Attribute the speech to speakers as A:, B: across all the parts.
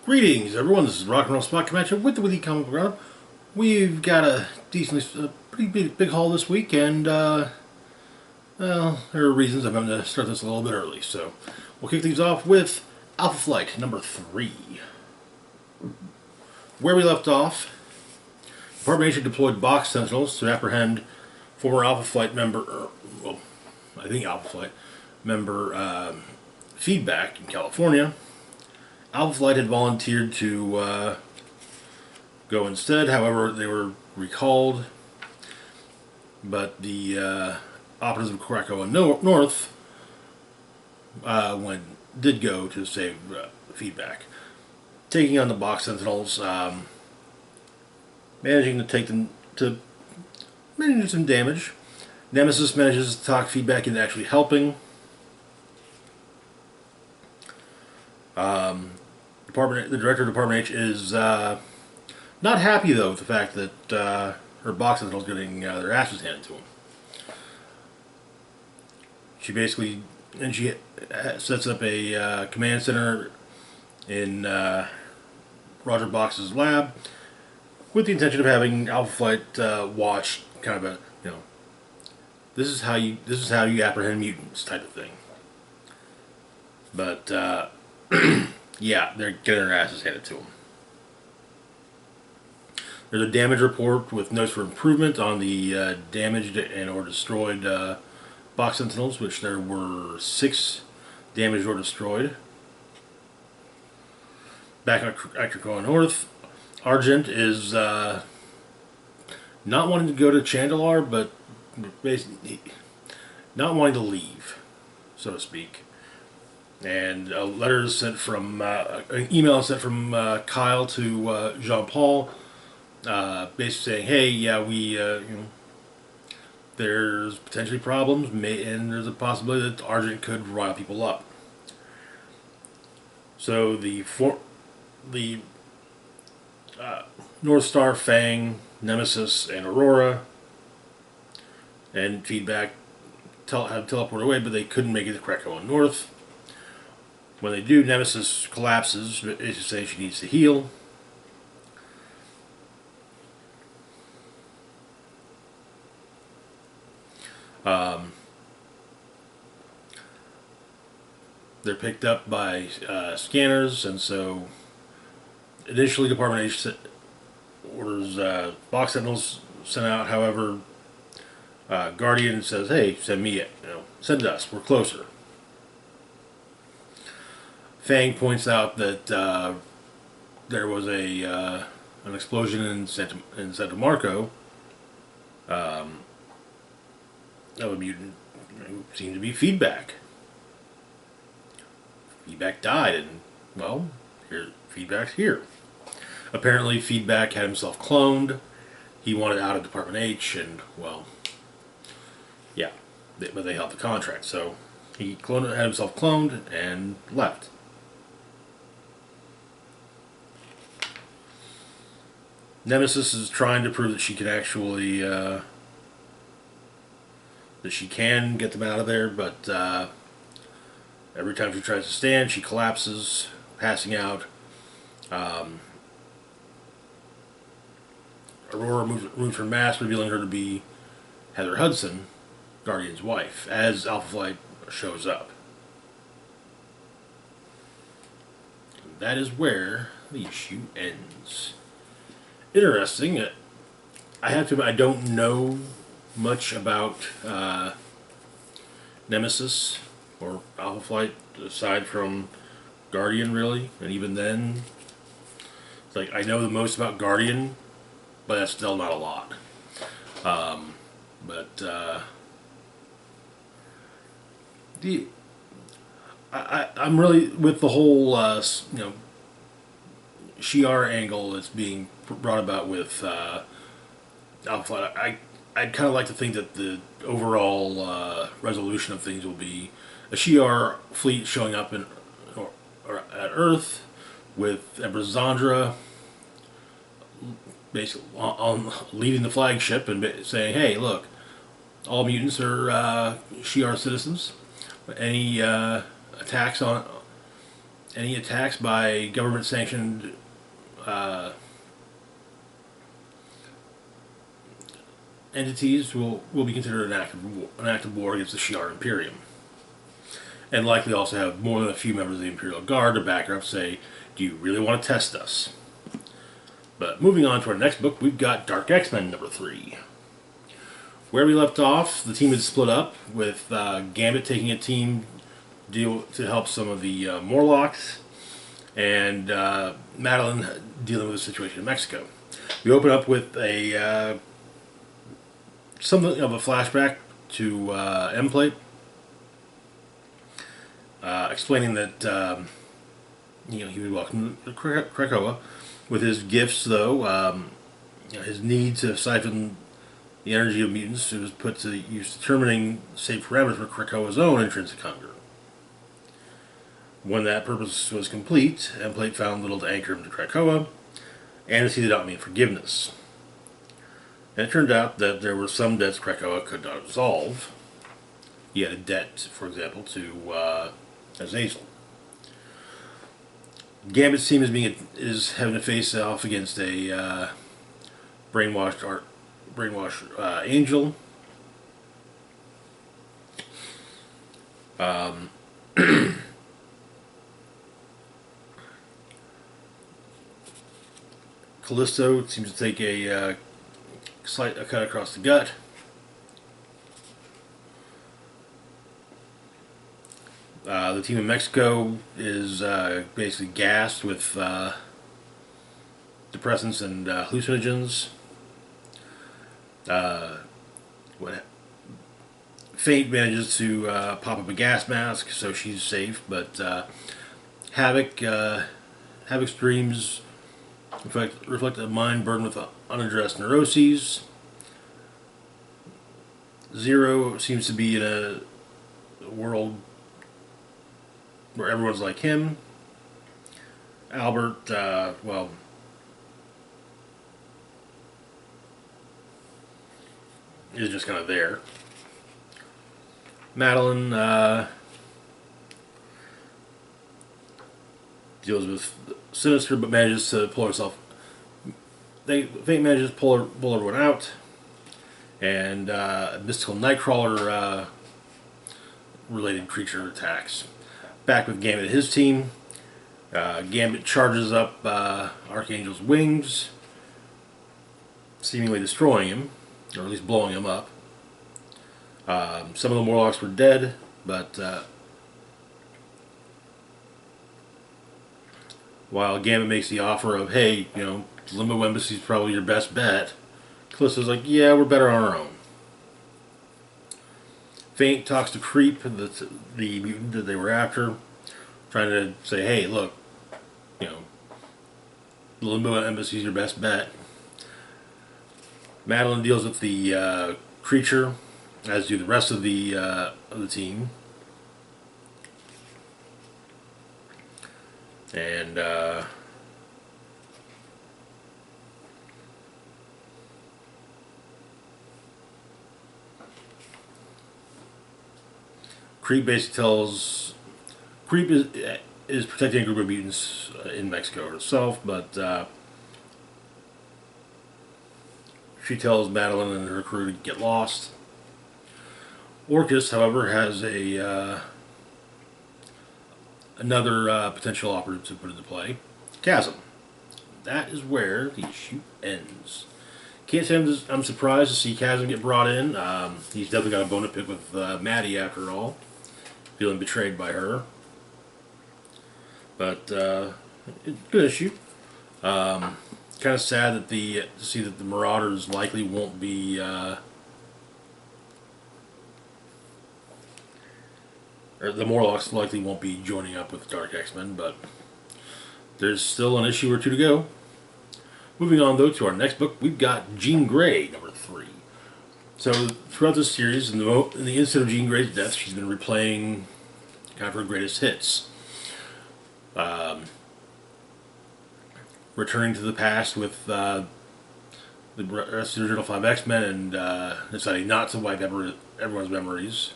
A: Greetings, everyone. This is Rock and Roll Spot coming at you with the Weekly Comic Book Roundup. We've got a pretty big haul this week, and well, there are reasons I'm going to start this a little bit early. So we'll kick things off with Alpha Flight number 3. Where we left off, Department Agent deployed box sentinels to apprehend former Alpha Flight member, I think Alpha Flight member Feedback in California. Alpha Flight had volunteered to go instead, however, they were recalled. But the operatives of Krakoa North did go to save Feedback, taking on the box sentinels, managing to take them to manage some damage. Nemesis manages to talk Feedback into actually helping. The director of Department H is not happy, though, with the fact that her box sentinels getting their asses handed to them. She basically sets up a command center in Roger Box's lab with the intention of having Alpha Flight watch kind of a, this is how you apprehend mutants type of thing. But yeah, they're getting their asses handed to them. There's a damage report with notes for improvement on the damaged and or destroyed box sentinels, which there were 6 damaged or destroyed. Back at Krakoa North, Argent is not wanting to go to Chandelar, but basically not wanting to leave, so to speak. And a letter is sent from, an email is sent from Kyle to Jean-Paul, basically saying, hey, yeah, we, there's potentially problems, and there's a possibility that Argent could rile people up. So the North Star, Fang, Nemesis, and Aurora, and Feedback have teleported away, but they couldn't make it to Krakoa North. When they do, Nemesis collapses, basically saying she needs to heal. They're picked up by scanners, and so initially Department H orders box sentinels sent out. However, Guardian says, hey, send me it. Send us, we're closer. Fang points out that there was an explosion in Santa Marco of a mutant who seemed to be Feedback. Feedback died, and, well, Feedback's here. Apparently, Feedback had himself cloned. He wanted out of Department H, and, well, yeah, but they held the contract, so he had himself cloned and left. Nemesis is trying to prove that she can actually, that she can get them out of there, but every time she tries to stand, she collapses, passing out. Aurora removes her mask, revealing her to be Heather Hudson, Guardian's wife, as Alpha Flight shows up. And that is where the issue ends. Interesting. I have to admit, I don't know much about Nemesis or Alpha Flight aside from Guardian, really, and even then, it's like I know the most about Guardian, but that's still not a lot. I'm really with the whole Shi'ar angle that's being brought about with Alpha Flight. I'd kind of like to think that the overall resolution of things will be a Shi'ar fleet showing up at Earth with Empress Zandra basically leading the flagship and saying, "Hey, look, all mutants are Shi'ar citizens. Any attacks on Any attacks by government-sanctioned entities will be considered an act of war against the Shi'ar Imperium. And likely also have more than a few members of the Imperial Guard to back her up, say, do you really want to test us? But moving on to our next book, we've got Dark X-Men #3. Where we left off, the team had split up, with Gambit taking a team deal to help some of the Morlocks, and Madeline dealing with the situation in Mexico. We open up with a something of a flashback to M-Plate, explaining that he was welcome to Krakoa. With his gifts, though, his need to siphon the energy of mutants was put to use, determining safe parameters for Krakoa's own intrinsic hunger. When that purpose was complete, M-Plate found little to anchor him to Krakoa, and he did not mean forgiveness. And it turned out that there were some debts Krakoa could not absolve. He had a debt, for example, to Azazel. Gambit's team is having to face off against a brainwashed Angel. Callisto seems to take a slight cut across the gut. The team in Mexico is basically gassed with depressants and hallucinogens. Fate manages to pop up a gas mask, so she's safe, but Havoc's dreams reflect a mind burdened with unaddressed neuroses. Zero seems to be in a world where everyone's like him. Albert, is just kind of there. Madeline deals with Sinister, but manages to pull herself. Fate manages to pull everyone out, and a mystical Nightcrawler related creature attacks. Back with Gambit and his team. Gambit charges up Archangel's wings, seemingly destroying him, or at least blowing him up. Some of the Morlocks were dead, but while Gambit makes the offer of, hey, Limbo Embassy's probably your best bet, Callisto's like, yeah, we're better on our own. Fate talks to Creep, the mutant that they were after, trying to say, hey, look, Limbo Embassy's your best bet. Madeline deals with the creature, as do the rest of the team. And Creep basically tells Creep is protecting a group of mutants in Mexico herself, but she tells Madeline and her crew to get lost. Orcus, however, has another potential operative to put into play. Chasm. That is where the issue ends. Can't say I'm surprised to see Chasm get brought in. He's definitely got a bone to pick with Maddie after all. Feeling betrayed by her. But good issue. Kind of sad that to see that the Marauders likely won't be or the Morlocks likely won't be joining up with Dark X-Men, but there's still an issue or two to go. Moving on, though, to our next book, we've got Jean Grey, #3. So, throughout this series, in the instant of Jean Grey's death, she's been replaying kind of her greatest hits. Returning to the past with the rest of the original 5 X-Men and deciding not to wipe everyone's memories.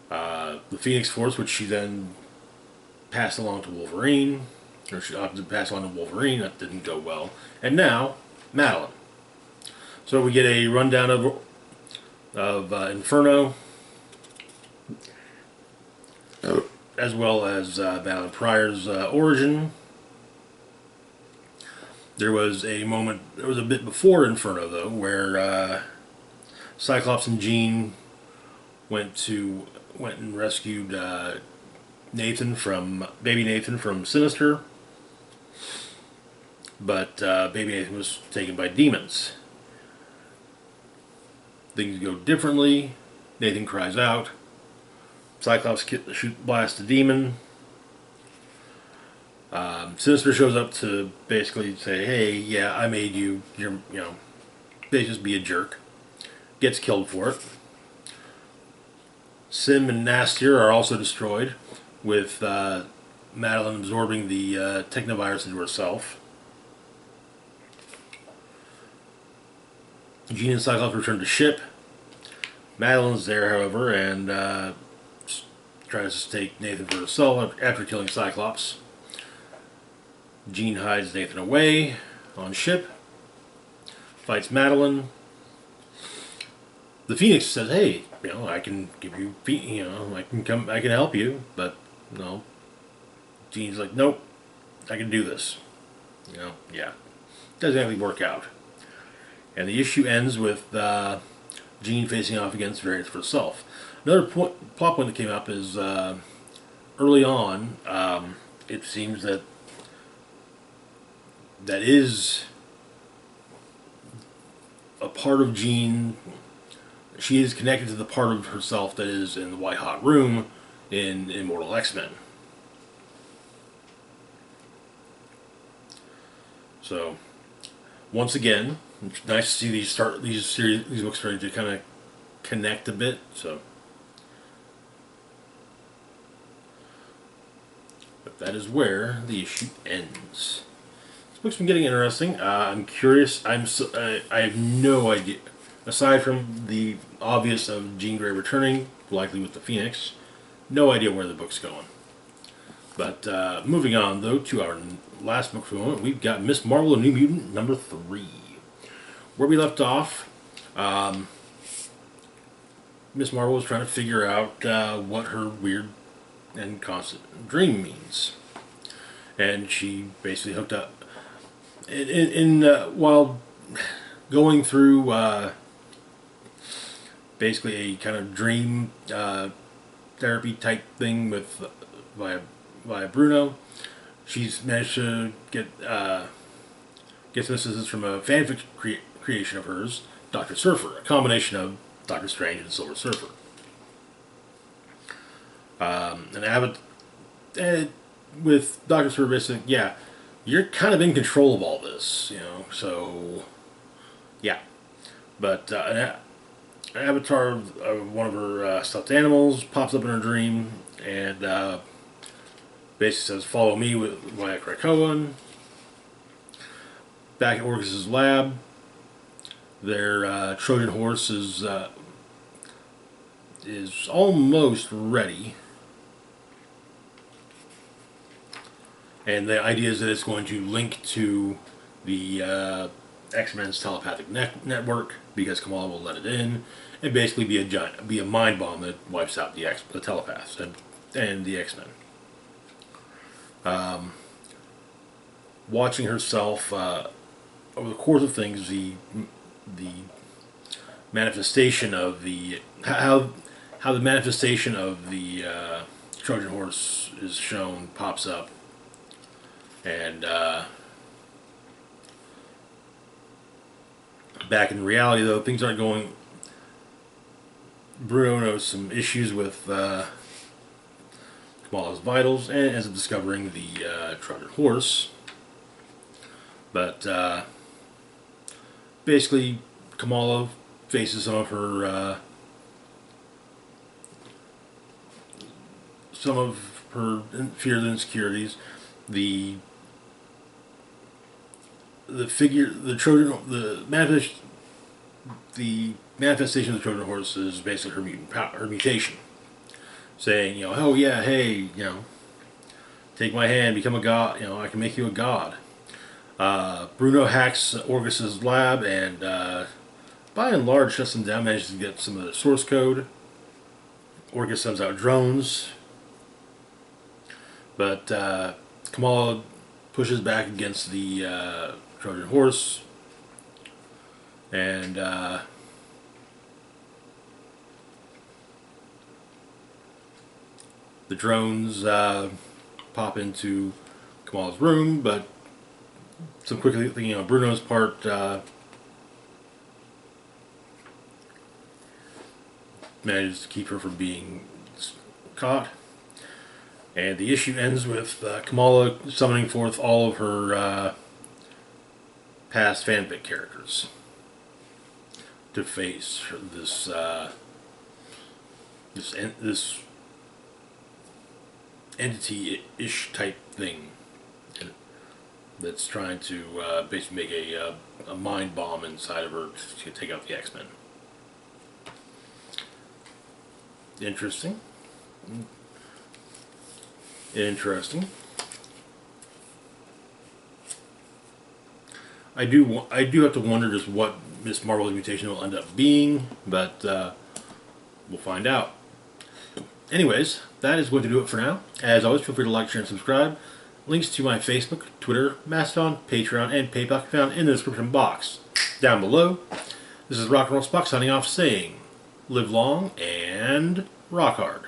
A: The Phoenix Force, which she then passed along to Wolverine, or she opted to pass on to Wolverine. That didn't go well. And now, Madeline. So we get a rundown of Inferno, as well as Madeline Pryor's origin. There was a moment, there was a bit before Inferno, though, where Cyclops and Jean went and rescued baby Nathan from Sinister, but baby Nathan was taken by demons. Things go differently. Nathan cries out. Cyclops blasts the demon. Sinister shows up to basically say, "Hey, yeah, I made you. They just be a jerk." Gets killed for it. Sim and Nastier are also destroyed, with Madeline absorbing the technovirus into herself. Jean and Cyclops return to ship. Madeline's there, however, and tries to take Nathan for herself after killing Cyclops. Jean hides Nathan away on ship, fights Madeline. The Phoenix says, "Hey, I can give you, I can help you," but no. Jean's like, "Nope, I can do this." Yeah, doesn't actually work out. And the issue ends with Jean facing off against Variance for herself. Another plot point that came up is early on. It seems that is a part of Jean. She is connected to the part of herself that is in the White Hot Room in Immortal X-Men. So, once again, it's nice to see these books starting to kind of connect a bit. So, but that is where the issue ends. This book's been getting interesting. I'm curious. I have no idea. Aside from the obvious of Jean Grey returning, likely with the Phoenix, no idea where the book's going. But moving on, though, to our last book for the moment, we've got Miss Marvel and New Mutant number 3. Where we left off, Miss Marvel was trying to figure out what her weird and constant dream means. And she basically hooked up. While going through basically a kind of dream therapy type thing with via Bruno, she's managed to get some assistance from a fanfic creation of hers, Dr. Surfer, a combination of Doctor Strange and Silver Surfer. With Dr. Surfer basically, yeah, you're kind of in control of all this, so yeah. But an avatar of one of her stuffed animals pops up in her dream and basically says, "Follow me with Wyatt Krakoan." Back at Orcus' lab, their Trojan horse is almost ready. And the idea is that it's going to link to the X-Men's telepathic network, because Kamala will let it in, and basically be a mind bomb that wipes out the telepaths and the X-Men. Watching herself over the course of things, the manifestation of how the manifestation of the Trojan horse is shown pops up. And back in reality, though, things aren't going. Bruno knows some issues with Kamala's vitals and ends up discovering the Trojan horse. But basically, Kamala faces some of her fears and insecurities. The manifestation of the Trojan horse is basically her mutation, saying, "Oh yeah, hey, Take my hand, become a god. You know, I can make you a god. Bruno hacks Orgus's lab and, by and large, shuts them down. Manages to get some of the source code. Orgus sends out drones, but Kamala pushes back against the Trojan horse, and the drones pop into Kamala's room, but some quickly thinking on Bruno's part, manages to keep her from being caught. And the issue ends with Kamala summoning forth all of her past fanfic characters to face this this entity-ish type thing that's trying to basically make a mind bomb inside of her to take out the X-Men. Interesting. Interesting. I do have to wonder just what Miss Marvel's mutation will end up being, but we'll find out. Anyways, that is going to do it for now. As always, feel free to like, share, and subscribe. Links to my Facebook, Twitter, Mastodon, Patreon, and PayPal can be found in the description box down below. This is Rock and Roll Spock signing off saying, live long and rock hard.